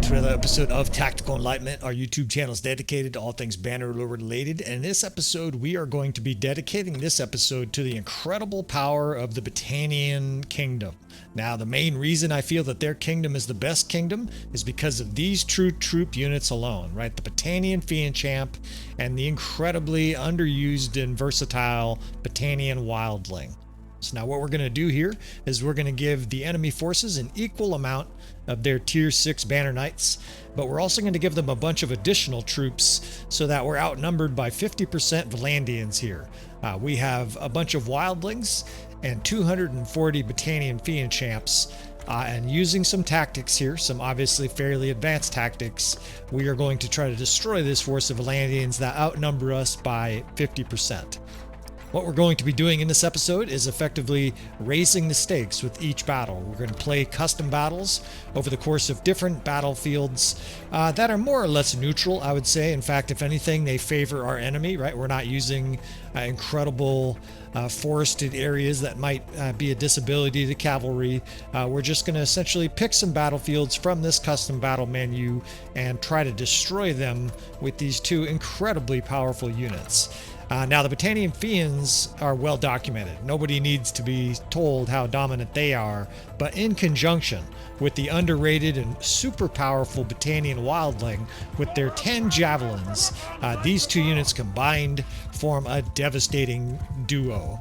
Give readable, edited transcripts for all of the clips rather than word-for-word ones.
to another episode of Tactical Enlightenment. Our YouTube channel is dedicated to all things Bannerlord related, and in this episode we are going to be dedicating this episode to the incredible power of the Battanian kingdom. Now, the main reason I feel that their kingdom is the best kingdom is because of these true troop units alone, right? The Battanian Fian champ and the incredibly underused and versatile Battanian Wildling. So now what we're going to do here is we're going to give the enemy forces an equal amount of their tier 6 banner knights, but we're also going to give them a bunch of additional troops so that we're outnumbered by 50% Vlandians here. We have a bunch of wildlings and 240 Battanian Fian champs, and using some tactics here, some obviously fairly advanced tactics, we are going to try to destroy this force of Vlandians that outnumber us by 50%. What we're going to be doing in this episode is effectively raising the stakes with each battle. We're going to play custom battles over the course of different battlefields that are more or less neutral, I would say. In fact, if anything, they favor our enemy, right? We're not using incredible forested areas that might be a disability to cavalry. We're just going to essentially pick some battlefields from this custom battle menu and try to destroy them with these two incredibly powerful units. Now, the Battanian Fians are well documented. Nobody needs to be told how dominant they are, but in conjunction with the underrated and super powerful Battanian Wildling with their 10 javelins, these two units combined form a devastating duo.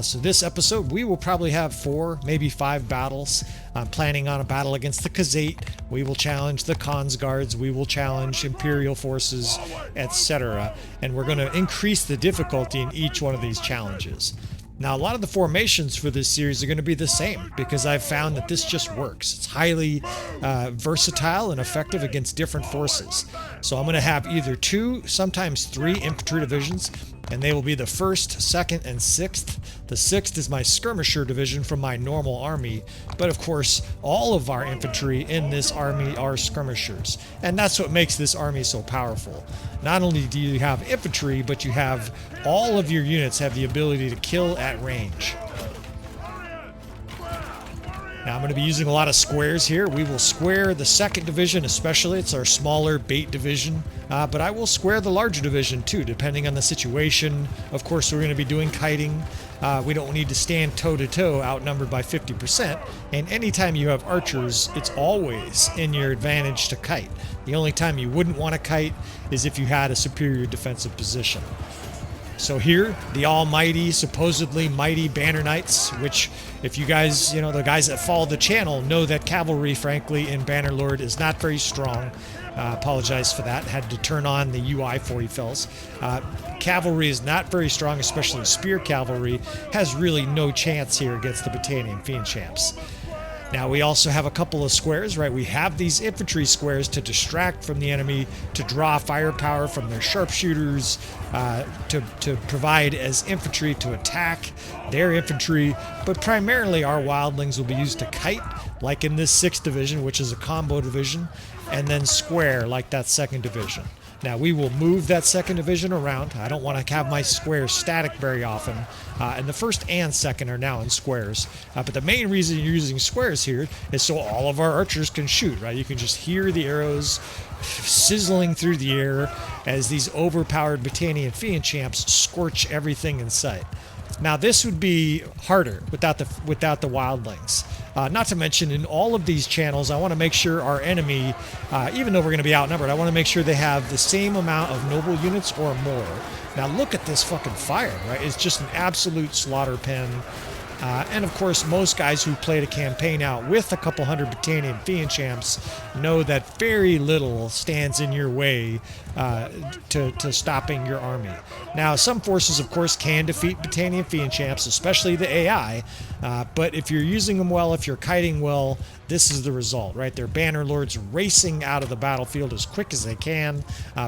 So this episode, we will probably have 4, maybe 5 battles. I'm planning on a battle against the Khuzait. We will challenge the Khan's guards. We will challenge imperial forces, etc. And we're going to increase the difficulty in each one of these challenges. Now, a lot of the formations for this series are going to be the same because I've found that this just works. It's highly versatile and effective against different forces. So I'm going to have either 2, sometimes 3 infantry divisions, and they will be the 1st, 2nd, and 6th. The 6th is my skirmisher division from my normal army, but of course, all of our infantry in this army are skirmishers, and that's what makes this army so powerful. Not only do you have infantry, but you have all of your units have the ability to kill at range. Now, I'm going to be using a lot of squares here. We will square the 2nd division especially. It's our smaller bait division. But I will square the larger division too, depending on the situation. Of course, we're going to be doing kiting. We don't need to stand toe-to-toe outnumbered by 50%. And anytime you have archers, it's always in your advantage to kite. The only time you wouldn't want to kite is if you had a superior defensive position. So here, the almighty, supposedly mighty Banner Knights, which if you guys, the guys that follow the channel know that cavalry, frankly, in Bannerlord is not very strong. Apologize for that. Had to turn on the UI for you fellas. Cavalry is not very strong, especially spear cavalry. Has really no chance here against the Battanian Fian champs. Now, we also have a couple of squares, right? We have these infantry squares to distract from the enemy, to draw firepower from their sharpshooters, to provide as infantry to attack their infantry. But primarily, our wildlings will be used to kite, like in this 6th division, which is a combo division, and then square, like that 2nd division. Now, we will move that 2nd division around. I don't want to have my squares static very often. And the 1st and 2nd are now in squares. But the main reason you're using squares here is so all of our archers can shoot, right? You can just hear the arrows sizzling through the air as these overpowered Battanian Fian champs scorch everything in sight. Now, this would be harder without the wildlings. Not to mention, in all of these channels, I want to make sure our enemy, even though we're going to be outnumbered, I want to make sure they have the same amount of noble units or more. Now, look at this fucking fire, right? It's just an absolute slaughter pen. And of course, most guys who played a campaign out with a couple hundred Battanian Fian champs know that very little stands in your way to stopping your army. Now, some forces, of course, can defeat Battanian Fian champs, especially the AI, but if you're using them well, if you're kiting well, this is the result, right? They're Bannerlords racing out of the battlefield as quick as they can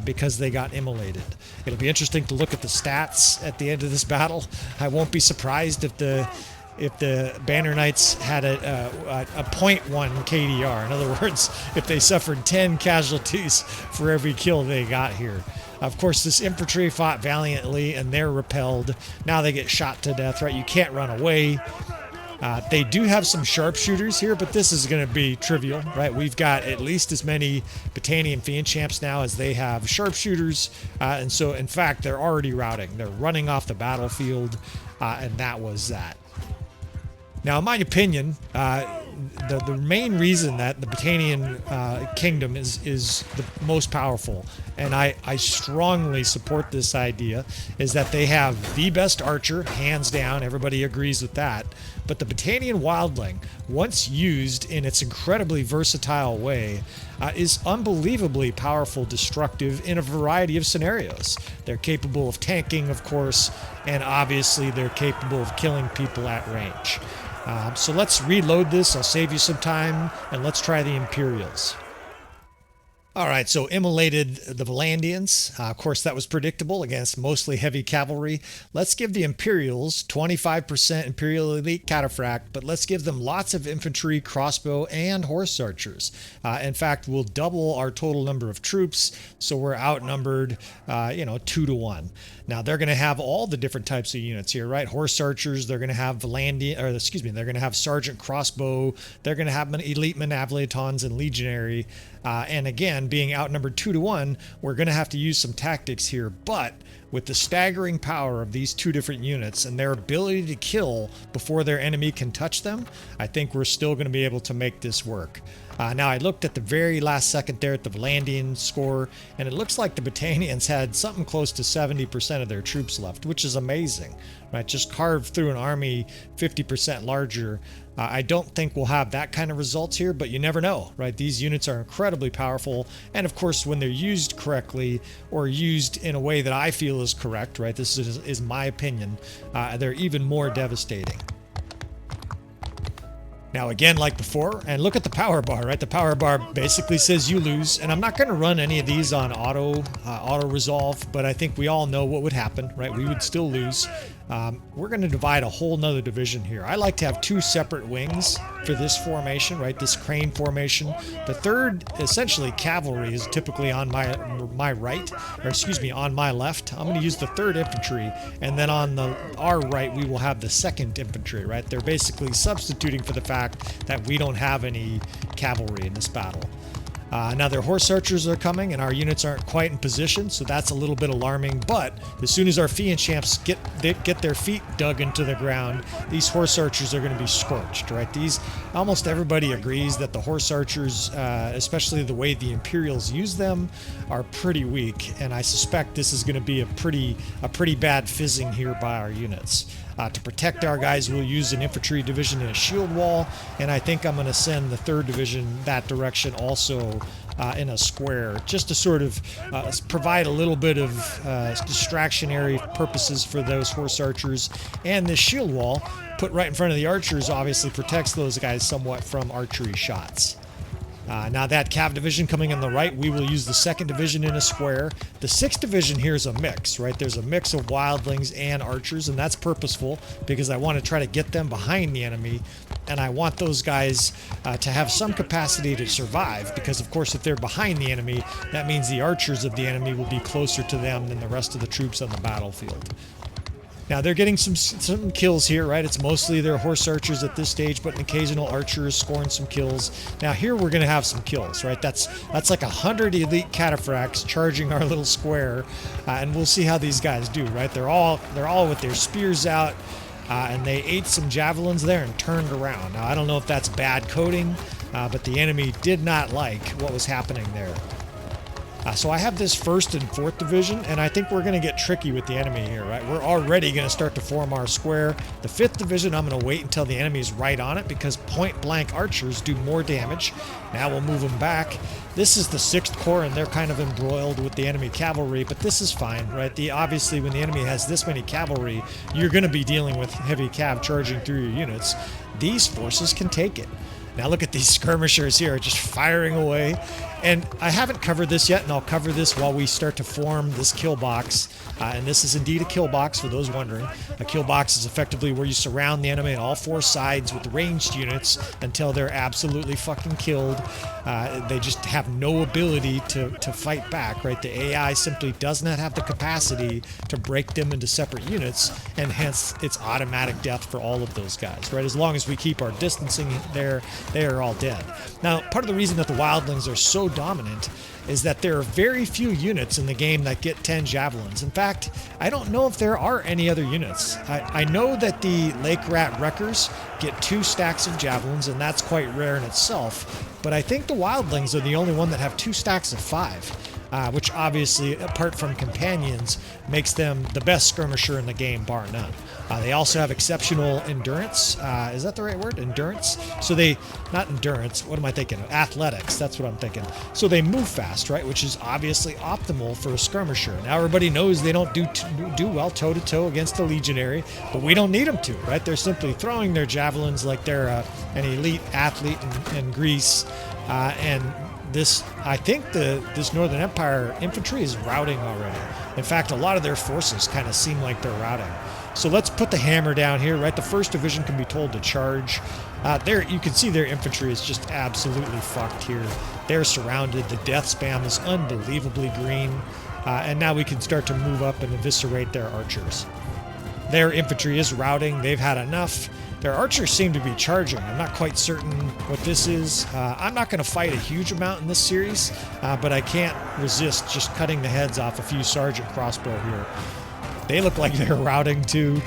because they got immolated. It'll be interesting to look at the stats at the end of this battle. I won't be surprised if the Banner Knights had a 0.1 KDR. In other words, if they suffered 10 casualties for every kill they got here. Of course, this infantry fought valiantly and they're repelled. Now they get shot to death, right? You can't run away. They do have some sharpshooters here, but this is going to be trivial, right? We've got at least as many Battanian Fian champs now as they have sharpshooters, and so in fact they're already routing. They're running off the battlefield, and that was that. Now, in my opinion, the main reason that the Battanian kingdom is the most powerful, and I strongly support this idea, is that they have the best archer, hands down. Everybody agrees with that. But the Battanian Wildling, once used in its incredibly versatile way, is unbelievably powerful, destructive in a variety of scenarios. They're capable of tanking, of course, and obviously they're capable of killing people at range. So let's reload this. I'll save you some time, and let's try the Imperials. All right, so immolated the Vlandians. Of course, that was predictable against mostly heavy cavalry. Let's give the Imperials 25% Imperial Elite Cataphract, but let's give them lots of infantry, crossbow, and horse archers. In fact, we'll double our total number of troops, so we're outnumbered, 2 to 1. Now, they're going to have all the different types of units here, right? Horse archers, they're going to have they're going to have sergeant crossbow, they're going to have elite Manavelatons and legionary, and again, being outnumbered 2 to 1, we're going to have to use some tactics here, but with the staggering power of these two different units and their ability to kill before their enemy can touch them, I think we're still going to be able to make this work. Now, I looked at the very last second there at the Vlandian score, and it looks like the Battanians had something close to 70% of their troops left, which is amazing, right? Just carved through an army 50% larger. I don't think we'll have that kind of results here, but you never know, right? These units are incredibly powerful, and of course, when they're used correctly or used in a way that I feel is correct, right? This is my opinion. They're even more devastating. Now, again, like before, and look at the power bar, right? The power bar basically says you lose, and I'm not going to run any of these on auto resolve, but I think we all know what would happen, right? We would still lose. We're going to divide a whole nother division here. I like to have two separate wings for this formation, right? This crane formation. The third, essentially, cavalry is typically on my right, or excuse me, on my left. I'm going to use the 3rd infantry, and then on our right, we will have the 2nd infantry, right? They're basically substituting for the fact that we don't have any cavalry in this battle. Now their horse archers are coming, and our units aren't quite in position, so that's a little bit alarming. But as soon as our Fian champs get their feet dug into the ground, these horse archers are going to be scorched, right? Almost everybody agrees that the horse archers, especially the way the Imperials use them, are pretty weak, and I suspect this is going to be a pretty bad fizzing here by our units. To protect our guys, we'll use an infantry division and a shield wall, and I think I'm going to send the 3rd division that direction also in a square, just to sort of provide a little bit of distractionary purposes for those horse archers. And this shield wall, put right in front of the archers, obviously protects those guys somewhat from archery shots. Now that Cav division coming on the right, we will use the 2nd division in a square. The 6th division here is a mix, right? There's a mix of wildlings and archers, and that's purposeful because I want to try to get them behind the enemy, and I want those guys to have some capacity to survive, because of course if they're behind the enemy, that means the archers of the enemy will be closer to them than the rest of the troops on the battlefield. Now they're getting some kills here, right? It's mostly their horse archers at this stage, but an occasional archer is scoring some kills. Now here we're going to have some kills, right? That's like 100 elite cataphracts charging our little square, and we'll see how these guys do, right? They're all with their spears out, and they ate some javelins there and turned around. Now I don't know if that's bad coding, but the enemy did not like what was happening there. So I have this 1st and 4th division, and I think we're going to get tricky with the enemy here, right? We're already going to start to form our square. The 5th division, I'm going to wait until the enemy is right on it, because point-blank archers do more damage. Now we'll move them back. This is the 6th Corps, and they're kind of embroiled with the enemy cavalry, but this is fine, right? Obviously, when the enemy has this many cavalry, you're going to be dealing with heavy cav charging through your units. These forces can take it. Now look at these skirmishers here just firing away. And I haven't covered this yet, and I'll cover this while we start to form this kill box. And this is indeed a kill box, for those wondering. A kill box is effectively where you surround the enemy on all four sides with ranged units until they're absolutely fucking killed. They just have no ability to fight back, right? The AI simply does not have the capacity to break them into separate units, and hence it's automatic death for all of those guys, right? As long as we keep our distancing there, they are all dead. Now, part of the reason that the Wildlings are so dominant is that there are very few units in the game that get 10 javelins. In fact, I don't know if there are any other units. I know that the Lake Rat Wreckers get 2 stacks of javelins, and that's quite rare in itself. But I think the Wildlings are the only one that have 2 stacks of 5. Which obviously, apart from companions, makes them the best skirmisher in the game, bar none. They also have exceptional endurance. Is that the right word? Endurance? So they, not endurance, what am I thinking of? Athletics, that's what I'm thinking. So they move fast, right? Which is obviously optimal for a skirmisher. Now everybody knows they don't do well toe-to-toe against the legionary, but we don't need them to, right? They're simply throwing their javelins like they're an elite athlete in Greece. And this, I think this Northern Empire infantry is routing already. In fact, a lot of their forces kind of seem like they're routing. So let's put the hammer down here, right? The first division can be told to charge. There, you can see their infantry is just absolutely fucked here. They're surrounded. The death spam is unbelievably green. And now we can start to move up and eviscerate their archers. Their infantry is routing. They've had enough. Their archers seem to be charging. I'm not quite certain what this is. I'm not going to fight a huge amount in this series, but I can't resist just cutting the heads off a few sergeant crossbow here. They look like they're routing too.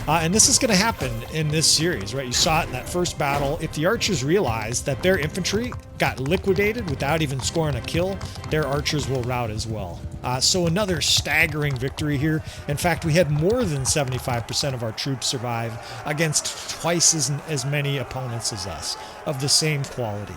And this is going to happen in this series, right? You saw it in that first battle. If the archers realize that their infantry got liquidated without even scoring a kill, their archers will rout as well. So another staggering victory here. In fact, we had more than 75% of our troops survive against twice as many opponents as us of the same quality.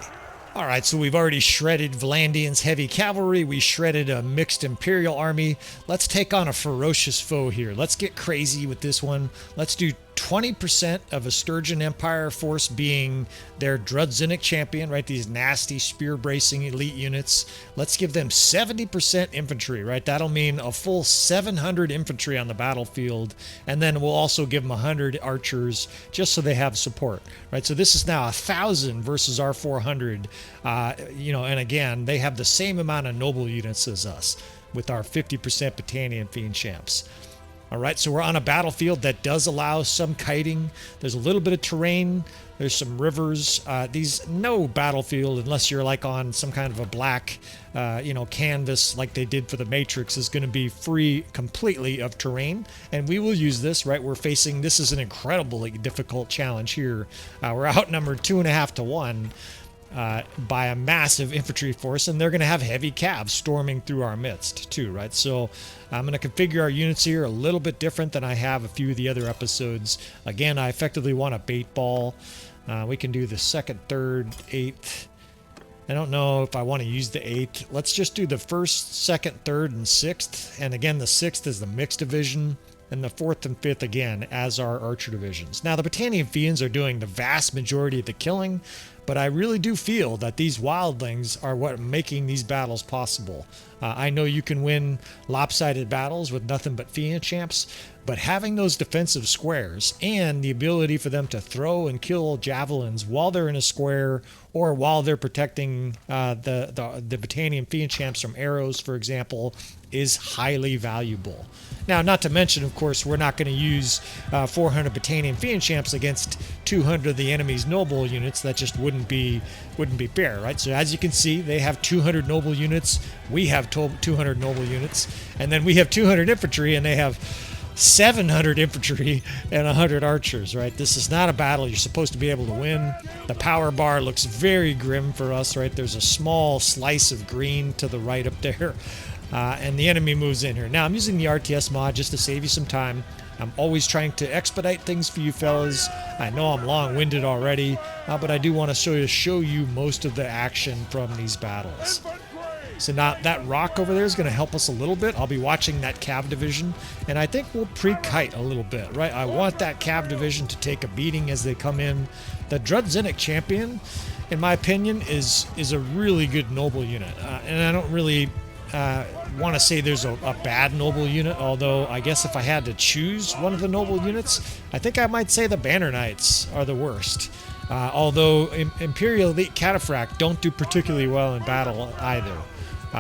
All right, so we've already shredded Vlandian's heavy cavalry. We shredded a mixed imperial army. Let's take on a ferocious foe here. Let's get crazy with this one. Let's do 20% of a Sturgian Empire force being their Drudzinic champion, right? These nasty spear-bracing elite units. Let's give them 70% infantry, right? That'll mean a full 700 infantry on the battlefield, and then we'll also give them 100 archers just so they have support, right? So this is now 1,000 versus our 400, and again, they have the same amount of noble units as us with our 50% Battanian Fian champs. All right, so we're on a battlefield that does allow some kiting. There's a little bit of terrain. There's some rivers. No battlefield, unless you're like on some kind of a black, canvas like they did for the Matrix, is going to be free completely of terrain. And we will use this, right? This is an incredibly difficult challenge here. We're outnumbered 2.5 to 1. By a massive infantry force, and they're going to have heavy cavs storming through our midst too, right? So I'm going to configure our units here a little bit different than I have a few of the other episodes. Again, I effectively want a bait ball. We can do the 2nd, 3rd, 8th. I don't know if I want to use the 8th. Let's just do the 1st, 2nd, 3rd, and 6th. And again, the 6th is the mixed division, and the 4th and 5th again as our archer divisions. Now, the Battanian Fians are doing the vast majority of the killing, but I really do feel that these wildlings are what are making these battles possible. I know you can win lopsided battles with nothing but Fian champs, but having those defensive squares and the ability for them to throw and kill javelins while they're in a square or while they're protecting the Battanian Fian champs from arrows, for example, is highly valuable. Now, not to mention, of course, we're not going to use 400 Battanian Fian champs against 200 of the enemy's noble units. That just wouldn't be fair, right? So as you can see, they have 200 noble units. We have 200 noble units, and then we have 200 infantry, and they have 700 infantry and 100 archers, right? This is not a battle you're supposed to be able to win. The power bar looks very grim for us, right? There's a small slice of green to the right up there. And the enemy moves in here. Now, I'm using the RTS mod just to save you some time. I'm always trying to expedite things for you fellas. I know I'm long-winded already, but I do want to show you most of the action from these battles. So now that rock over there is going to help us a little bit. I'll be watching that cav division, and I think we'll pre-kite a little bit, right? I want that cav division to take a beating as they come in. The Drudzinic champion in my opinion, is a really good noble unit. And I don't really want to say there's a bad noble unit, although I guess if I had to choose one of the noble units, I think I might say the Banner Knights are the worst. Although Imperial Elite Cataphract don't do particularly well in battle either.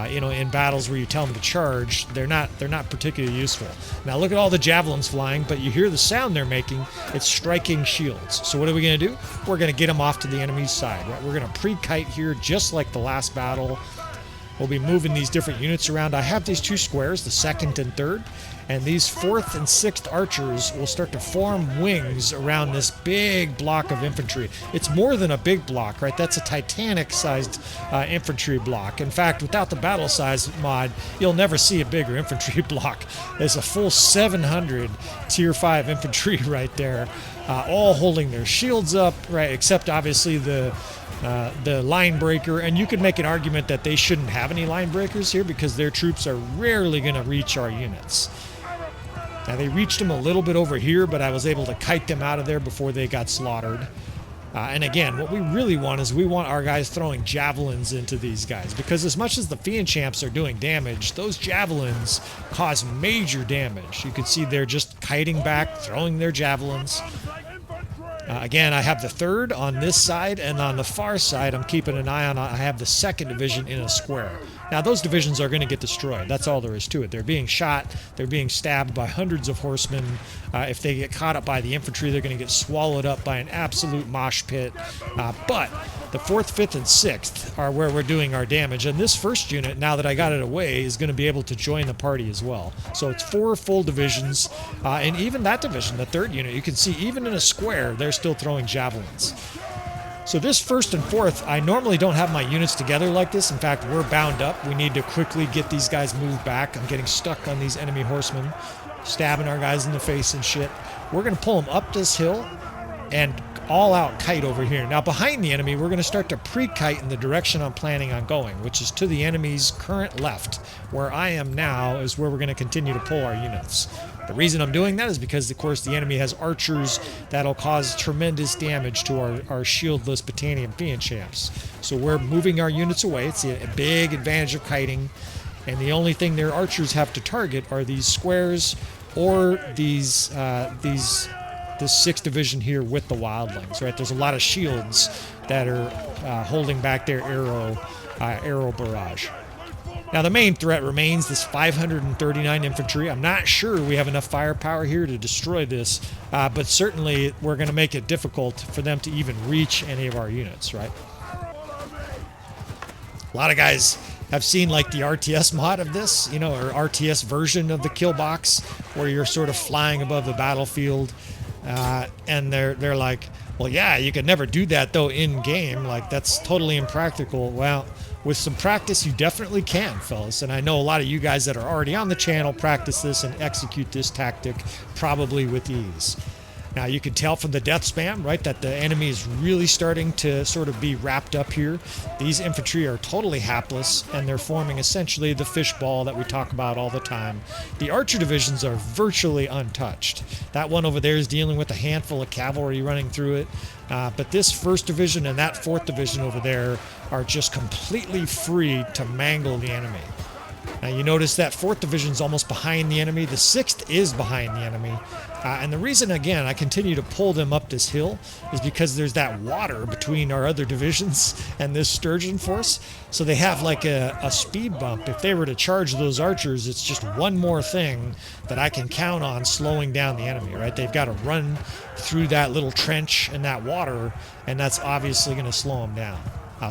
You know, in battles where you tell them to charge, they're not particularly useful. Now look at all the javelins flying, but you hear the sound they're making. It's striking shields. So what are we going to do? We're going to get them off to the enemy's side. Right? We're going to pre-kite here, just like the last battle. We'll be moving these different units around. I have these two squares, the second and third, and these fourth and sixth archers will start to form wings around this big block of infantry. It's more than a big block, right? That's a Titanic-sized infantry block. In fact, without the Battlesize mod, you'll never see a bigger infantry block. There's a full 700 Tier 5 infantry right there, all holding their shields up, right? Except, obviously, the line breaker, and you could make an argument that they shouldn't have any line breakers here because their troops are rarely going to reach our units. Now they reached them a little bit over here, but I was able to kite them out of there before they got slaughtered. And again, what we really want is we want our guys throwing javelins into these guys, because as much as the Fian champs are doing damage, those javelins cause major damage. You can see they're just kiting back, throwing their javelins. Again, I have the third on this side, and on the far side, I'm keeping an eye on, I have the second division in a square. Now, those divisions are going to get destroyed. That's all there is to it. They're being shot. They're being stabbed by hundreds of horsemen. If they get caught up by the infantry, they're going to get swallowed up by an absolute mosh pit. But the 4th, 5th, and 6th are where we're doing our damage. And this first unit, now that I got it away, is going to be able to join the party as well. So it's 4 full divisions. And even that division, the 3rd unit, you can see even in a square, they're still throwing javelins. So this 1st and 4th, I normally don't have my units together like this. In fact, we're bound up. We need to quickly get these guys moved back. I'm getting stuck on these enemy horsemen, stabbing our guys in the face and shit. We're going to pull them up this hill and all out kite over here. Now behind the enemy, we're going to start to pre-kite in the direction I'm planning on going, which is to the enemy's current left. Where I am now is where we're going to continue to pull our units. The reason I'm doing that is because, of course, the enemy has archers that'll cause tremendous damage to our shieldless Battanian Fian champs. So we're moving our units away. It's a big advantage of kiting. And the only thing their archers have to target are these squares or this 6th division here with the Wildlings, right? There's a lot of shields that are holding back their arrow barrage. Now, the main threat remains this 539 infantry. I'm not sure we have enough firepower here to destroy this, but certainly we're going to make it difficult for them to even reach any of our units, right? A lot of guys have seen like the RTS mod of this, you know, or RTS version of the kill box, where you're sort of flying above the battlefield, and they're like, well, yeah, you could never do that though in game. Like, that's totally impractical. Well, with some practice, you definitely can, fellas. And I know a lot of you guys that are already on the channel practice this and execute this tactic probably with ease. Now, you can tell from the death spam, right, that the enemy is really starting to sort of be wrapped up here. These infantry are totally hapless, and they're forming essentially the fishball that we talk about all the time. The archer divisions are virtually untouched. That one over there is dealing with a handful of cavalry running through it. But this 1st division and that 4th division over there are just completely free to mangle the enemy. Now, you notice that 4th division is almost behind the enemy. The 6th is behind the enemy. And the reason, again, I continue to pull them up this hill is because there's that water between our other divisions and this Sturgian force. So they have like a speed bump. If they were to charge those archers, it's just one more thing that I can count on slowing down the enemy, right? They've got to run through that little trench and that water, and that's obviously going to slow them down.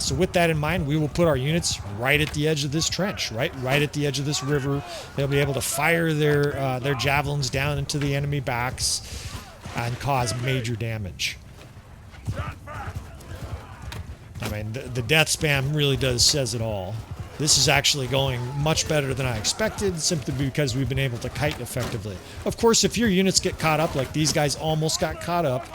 So with that in mind, we will put our units right at the edge of this trench, right at the edge of this river. They'll be able to fire their javelins down into the enemy backs and cause major damage. I mean, the death spam really says it all. This is actually going much better than I expected, simply because we've been able to kite effectively. Of course, if your units get caught up, like these guys almost got caught up,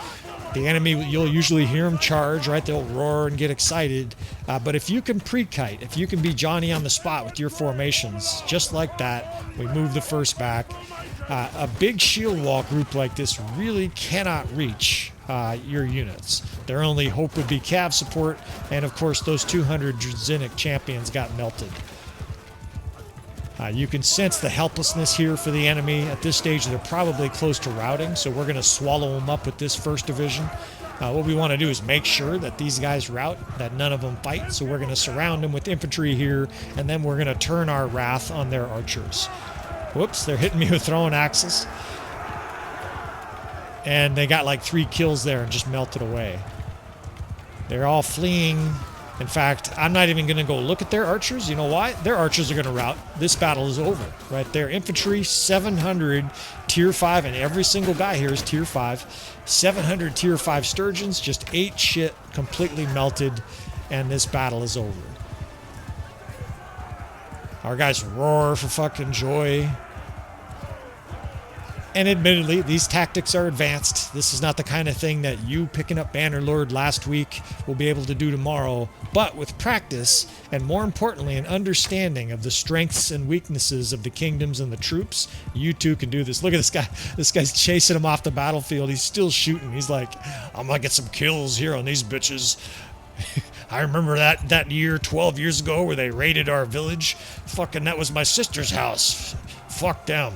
the enemy, you'll usually hear them charge, right? They'll roar and get excited. But if you can pre-kite, if you can be Johnny on the spot with your formations, just like that, we move the first back. A big shield wall group like this really cannot reach your units. Their only hope would be cav support, and of course those 200 Druzinic champions got melted. You can sense the helplessness here for the enemy. At this stage, they're probably close to routing, so we're going to swallow them up with this first division. What we want to do is make sure that these guys rout, that none of them fight, so we're going to surround them with infantry here, and then we're going to turn our wrath on their archers. Whoops, they're hitting me with throwing axes. And they got like 3 kills there and just melted away. They're all fleeing. In fact, I'm not even going to go look at their archers. You know why? Their archers are going to rout. This battle is over. Right there. Infantry, 700 tier 5, and every single guy here is tier 5. 700 tier 5 Sturgians just ate shit, completely melted, and this battle is over. Our guys roar for fucking joy. And admittedly, these tactics are advanced. This is not the kind of thing that you picking up Bannerlord last week will be able to do tomorrow. But with practice, and more importantly, an understanding of the strengths and weaknesses of the kingdoms and the troops, you too can do this. Look at this guy. This guy's chasing him off the battlefield. He's still shooting. He's like, I'm gonna get some kills here on these bitches. I remember that year, 12 years ago, where they raided our village. Fucking, that was my sister's house. Fuck them.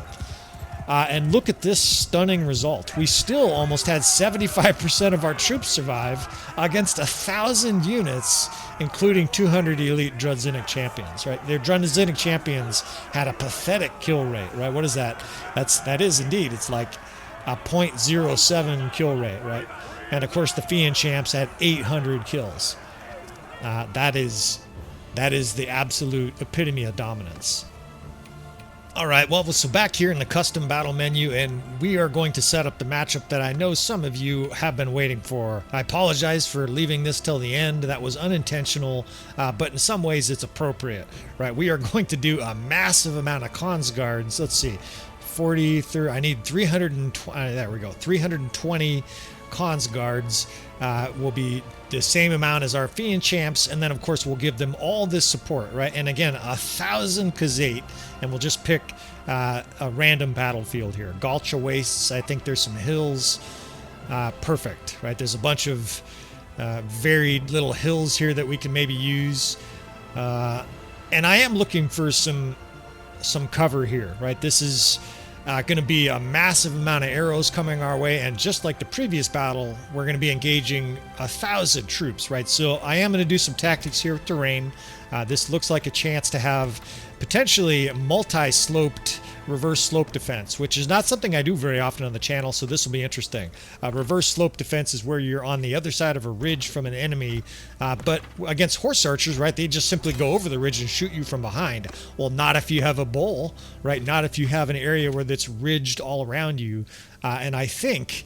And look at this stunning result. We still almost had 75% of our troops survive against 1,000 units, including 200 elite Druzinic champions, right? Their Druzinic champions had a pathetic kill rate, right? What is that? That is indeed. It's like a 0.07 kill rate, right? And of course, the Fian champs had 800 kills. That is the absolute epitome of dominance. All right, well, so back here in the custom battle menu, and we are going to set up the matchup that I know some of you have been waiting for. I apologize for leaving this till the end. That was unintentional, but in some ways it's appropriate, right? We are going to do a massive amount of cons guards. Let's see, 40, 30, I need 320, there we go, 320 cons guards will be the same amount as our Fian champs, and then of course we'll give them all this support, right? And again, 1,000 Khuzait, and we'll just pick a random battlefield here. Galcha Wastes, I think there's some hills. Perfect, right? There's a bunch of varied little hills here that we can maybe use. And I am looking for some cover here, right? This is going to be a massive amount of arrows coming our way, and just like the previous battle, we're going to be engaging 1,000 troops, right? So I am going to do some tactics here with terrain. This looks like a chance to have potentially multi-sloped reverse slope defense, which is not something I do very often on the channel, so this will be interesting. Reverse slope defense is where you're on the other side of a ridge from an enemy, but against horse archers, right, they just simply go over the ridge and shoot you from behind. Well, not if you have a bowl, right? Not if you have an area where that's ridged all around you, and I think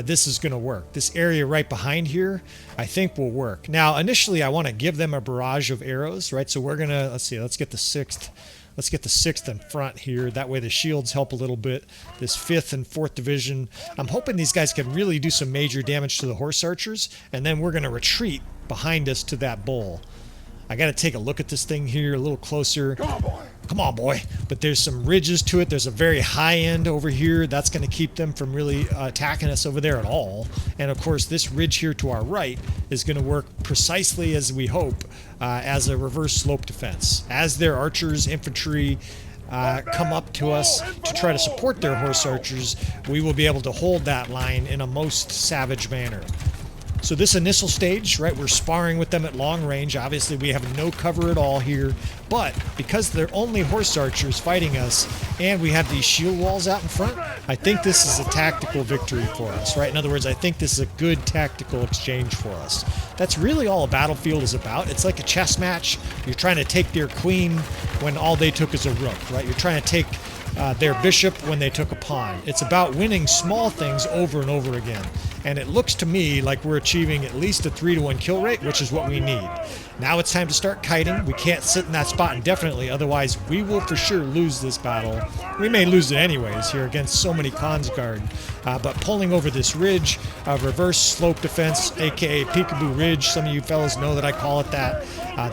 this is going to work. This area right behind here, I think will work. Now, initially, I want to give them a barrage of arrows, right? So we're going to, let's see, let's get the 6th. Let's get the 6th in front here. That way the shields help a little bit. This 5th and 4th division. I'm hoping these guys can really do some major damage to the horse archers, and then we're going to retreat behind us to that bowl. I got to take a look at this thing here a little closer. Come on, boy. Come on, boy. But there's some ridges to it. There's a very high end over here. That's going to keep them from really attacking us over there at all. And of course, this ridge here to our right is going to work precisely as we hope as a reverse slope defense. As their archers, infantry come up to us to try to support their horse archers, we will be able to hold that line in a most savage manner. So this initial stage, right, we're sparring with them at long range. Obviously, we have no cover at all here. But because they're only horse archers fighting us, and we have these shield walls out in front, I think this is a tactical victory for us, right? In other words, I think this is a good tactical exchange for us. That's really all a battlefield is about. It's like a chess match. You're trying to take their queen when all they took is a rook, right? You're trying to take their bishop when they took a pawn. It's about winning small things over and over again. And it looks to me like we're achieving at least a 3-to-1 kill rate, which is what we need. Now it's time to start kiting. We can't sit in that spot indefinitely, otherwise we will for sure lose this battle. We may lose it anyways here against so many cons guard. But pulling over this ridge, reverse slope defense, aka Peekaboo Ridge, some of you fellas know that I call it that.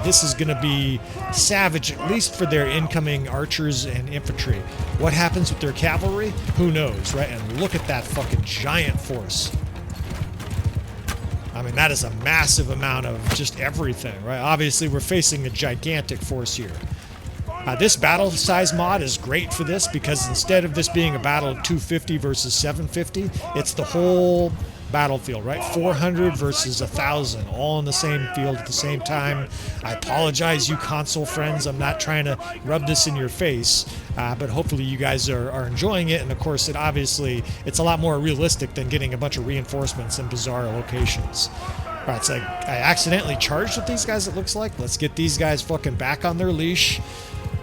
This is going to be savage, at least for their incoming archers and infantry. What happens with their cavalry? Who knows, right? And look at that fucking giant force. I mean, that is a massive amount of just everything, right? Obviously, we're facing a gigantic force here. This Battlesize mod is great for this because instead of this being a battle of 250 versus 750, it's the whole battlefield, right? 400 versus 1,000, all in the same field at the same time. I apologize, you console friends. I'm not trying to rub this in your face, but hopefully you guys are enjoying it. And of course, it's a lot more realistic than getting a bunch of reinforcements in bizarre locations. All right, so I accidentally charged with these guys, it looks like. Let's get these guys fucking back on their leash.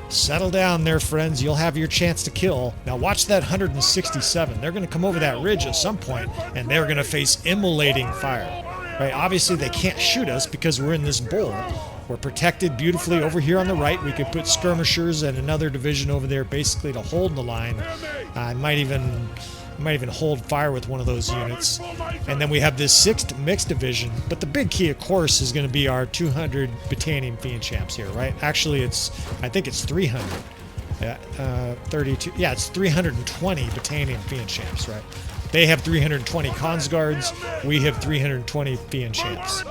Settle down there, friends. You'll have your chance to kill. Now watch that 167. They're going to come over that ridge at some point, and they're going to face immolating fire. Right? Obviously, they can't shoot us because we're in this bowl. We're protected beautifully over here on the right. We could put skirmishers and another division over there basically to hold the line. I might even hold fire with one of those units. And then we have this 6th mixed division. But the big key, of course, is going to be our 200 Battanian Fian champs here, right? Actually, I think it's 300. 32. Yeah, it's 320 Battanian Fian champs, right? They have 320 cons guards. We have 320 Fian champs.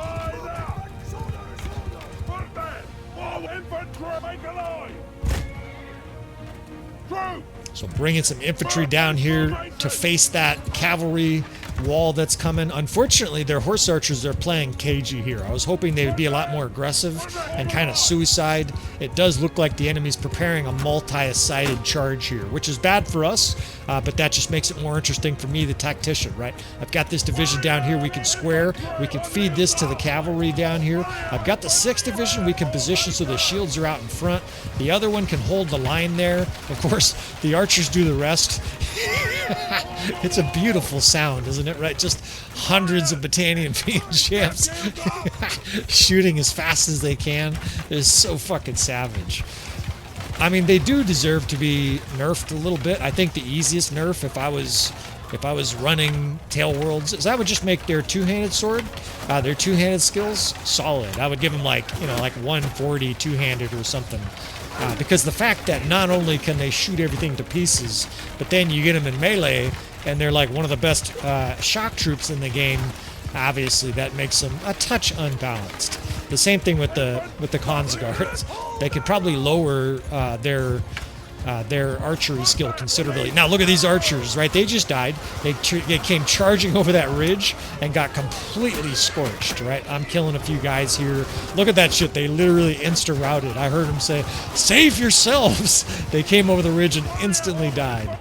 So bringing some infantry down here to face that cavalry wall that's coming. Unfortunately, their horse archers are playing cagey here. I was hoping they would be a lot more aggressive and kind of suicide. It does look like the enemy's preparing a multi-sided charge here, which is bad for us, but that just makes it more interesting for me, the tactician, right? I've got this division down here we can square. We can feed this to the cavalry down here. I've got the 6th division we can position so the shields are out in front. The other one can hold the line there. Of course, the archers do the rest. It's a beautiful sound, isn't it, right? Just hundreds of Battanian Fian champs shooting as fast as they can. It's so fucking savage. I mean, they do deserve to be nerfed a little bit. I think the easiest nerf, if I was running Tail Worlds, is I would just make their two-handed sword, their two-handed skills, solid. I would give them like 140 two-handed or something. Because the fact that not only can they shoot everything to pieces, but then you get them in melee, and they're like one of the best shock troops in the game, obviously that makes them a touch unbalanced. The same thing with the cons guards. They could probably lower their archery skill considerably. Now look at these archers, right? They just died. They came charging over that ridge and got completely scorched, right? I'm killing a few guys here. Look at that shit. They literally insta-routed. I heard them say, "Save yourselves!" They came over the ridge and instantly died.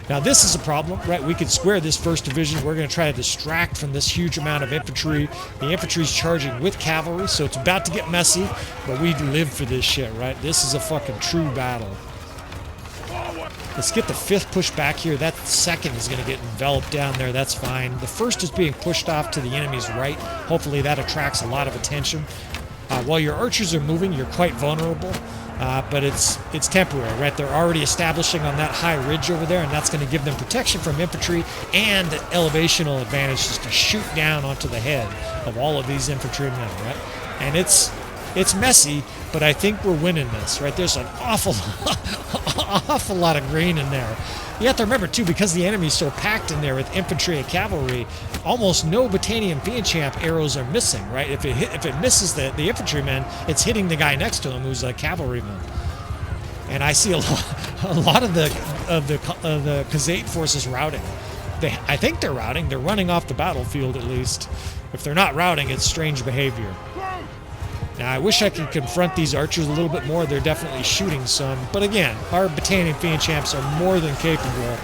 Now this is a problem, right? We could square this 1st division. We're going to try to distract from this huge amount of infantry. The infantry's charging with cavalry, so it's about to get messy, but we live for this shit, right? This is a fucking true battle. Let's get the 5th pushed back here. That 2nd is going to get enveloped down there. That's fine. The 1st is being pushed off to the enemy's right. Hopefully that attracts a lot of attention. While your archers are moving, you're quite vulnerable, but it's temporary, right? They're already establishing on that high ridge over there, and that's going to give them protection from infantry and elevational advantages to shoot down onto the head of all of these infantrymen, right? And it's messy, but I think we're winning this, right? There's an awful lot of green in there. You have to remember, too, because the enemy's so packed in there with infantry and cavalry, almost no Battanian Fian champ arrows are missing, right? If it misses the infantryman, it's hitting the guy next to him who's a cavalryman. And I see a lot of the Khuzait forces routing. I think they're routing. They're running off the battlefield, at least. If they're not routing, it's strange behavior. Now, I wish I could confront these archers a little bit more. They're definitely shooting some. But again, our Battanian Fian champs are more than capable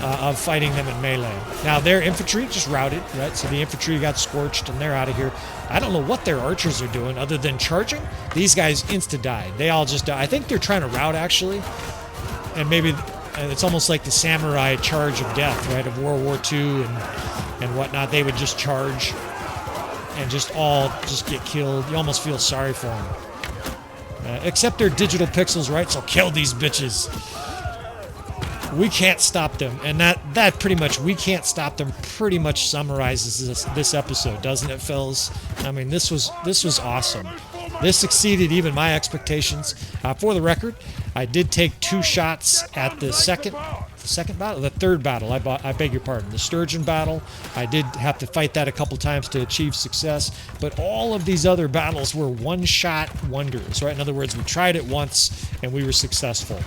of fighting them in melee. Now, their infantry just routed, right? So the infantry got scorched, and they're out of here. I don't know what their archers are doing other than charging. These guys insta-died. They all just died. I think they're trying to rout, actually. And maybe it's almost like the samurai charge of death, right, of World War II and whatnot. They would just charge and just get killed. You almost feel sorry for them. Except they're digital pixels, right? So kill these bitches. We can't stop them. And that pretty much, we can't stop them, pretty much summarizes this episode, doesn't it, fellas? I mean, this was awesome. This exceeded even my expectations. For the record, I did take 2 shots at the 2nd the second battle? The third battle, I beg your pardon. The Sturgian battle, I did have to fight that a couple times to achieve success, but all of these other battles were one-shot wonders, right? In other words, we tried it once and we were successful.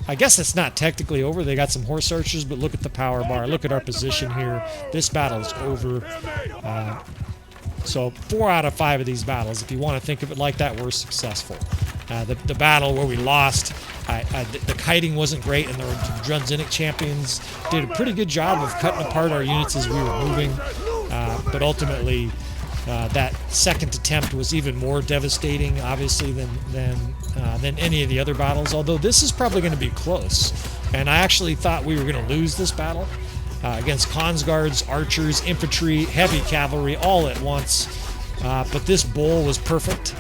I guess it's not technically over. They got some horse archers, but look at the power bar. Look at our position here. This battle is over. So 4 out of 5 of these battles, if you want to think of it like that, were successful. The battle where we lost, the kiting wasn't great, and the Drunzinic champions did a pretty good job of cutting apart our units as we were moving. But ultimately, that second attempt was even more devastating, obviously, than any of the other battles. Although this is probably going to be close, and I actually thought we were going to lose this battle against Khonsguards, archers, infantry, heavy cavalry, all at once. But this bowl was perfect.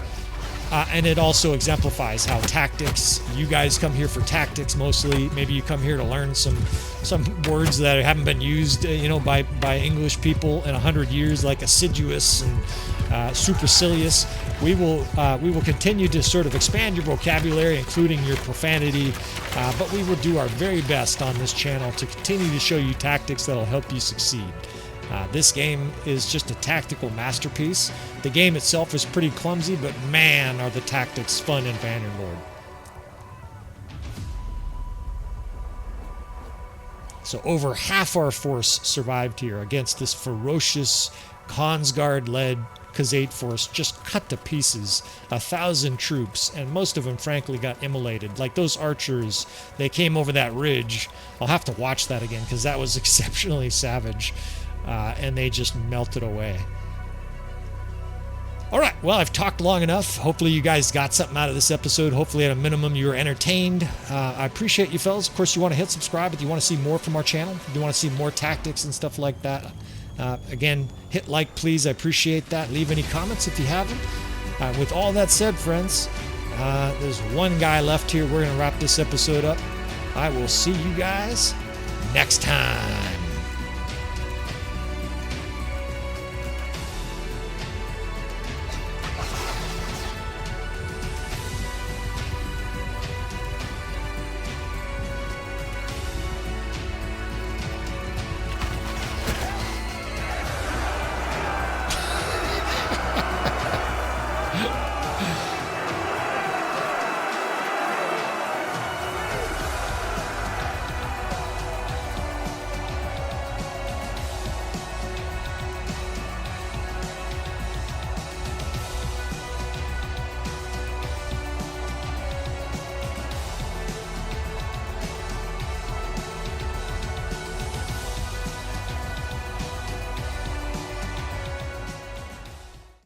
And it also exemplifies how tactics, you guys come here for tactics mostly. Maybe you come here to learn some words that haven't been used, by English people in 100 years, like assiduous and supercilious. We will continue to sort of expand your vocabulary, including your profanity, but we will do our very best on this channel to continue to show you tactics that'll help you succeed. This game is just a tactical masterpiece. The game itself is pretty clumsy, but man, are the tactics fun in Bannerlord. So over half our force survived here against this ferocious Khonsguard-led Khuzait force, just cut to pieces. 1,000 troops, and most of them frankly got immolated. Like those archers, they came over that ridge. I'll have to watch that again because that was exceptionally savage. And they just melted away. All right, well, I've talked long enough. Hopefully you guys got something out of this episode. Hopefully at a minimum you were entertained. I appreciate you fellas. Of course, you want to hit subscribe if you want to see more from our channel. If you want to see more tactics and stuff like that. Again, hit like, please. I appreciate that. Leave any comments if you haven't. With all that said, friends, there's one guy left here. We're going to wrap this episode up. I will see you guys next time.